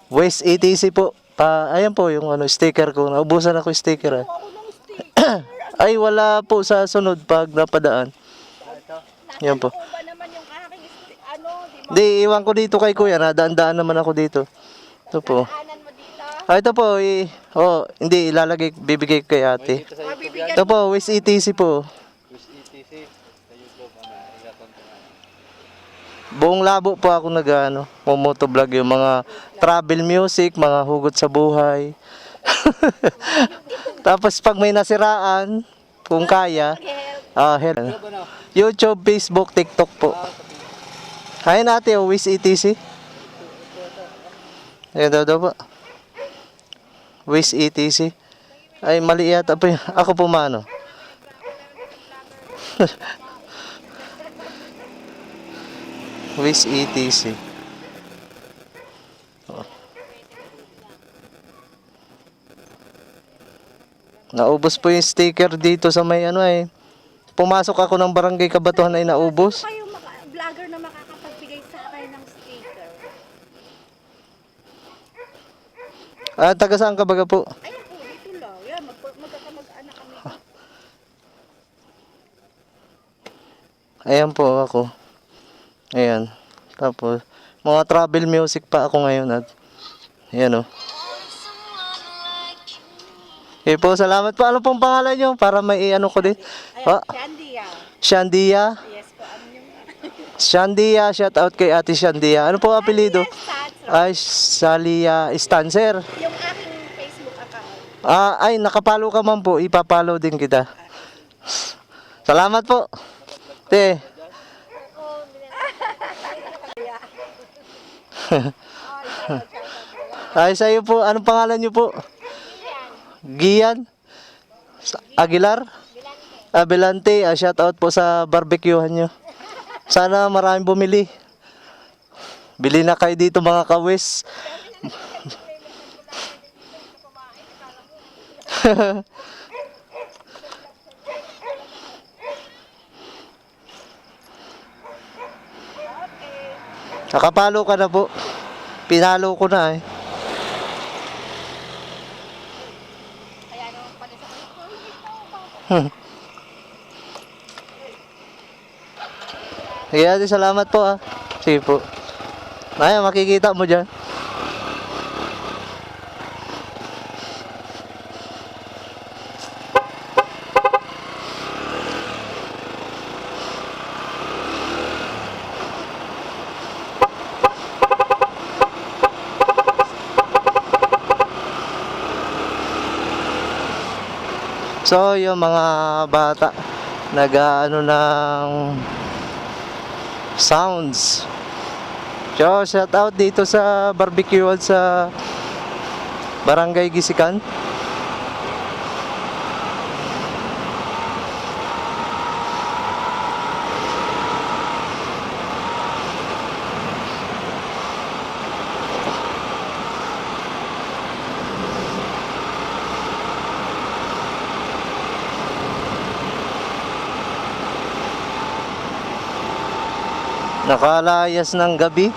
Waste ETC po. Ayan po yung ano, sticker ko. Naubusan ako yung sticker. Ako ng sticker. Ay, wala po sa sunod pag napadaan. Yan po. Ano ba naman yung aking ano, di ba? Di, iwan ko dito kay kuya. Nadaan-daan naman ako dito. Ito po. Anan mo dito. Ito po. Hindi, ilalagay, bibigay ko kay ate. Mabibigyan Ito po, Waste ETC po. Buong labo po ako motovlog yung mga travel music, mga hugot sa buhay. Tapos pag may nasiraan, kung kaya, help. YouTube, Facebook, TikTok po. Kaya natin yung Waste ETC. Ayan daw po. Waste ETC. Ay, mali yata po yun. Ako po mano. Waste ETC. Naubos po yung sticker dito sa may Pumasok ako ng barangay Kabatuhan ay naubos. kayo vlogger na makakapagbigay sa akin ng sticker. Taga saan ka baga po? Ayun po, dito lang. Yan, magkakamag-anak kami. Ayan po ako. Ayan. Tapos, mga travel music pa ako ngayon at ayan o. Okay po, salamat po. Ano pong pangalan nyo? Para may ko din. Ayan, Shandia. Shandia. Yes po, ano yung... Shandia, shout out kay Ate Shandia. Ano po apelido? Stats. Ay, Salia Stancer. Yung aking Facebook account. Ay, nakapalo ka man po. Ipapalo din kita. Salamat po. Te. Ay, sa'yo po. Anong pangalan nyo po? Gian? Aguilar? Belante. Shout out po sa barbecuehan nyo. Sana maraming bumili. Bili na kayo dito mga kawis. Nakapalo ka na po. Pinalo ko na eh. Kaya naman pala sa Kaya salamat po ah. Sige po. Ayan, makikita mo dyan. So, yung mga bata nag-ano ng sounds. So, shout out dito sa barbecue sa Barangay Gisikan. Nakalayas ng gabi.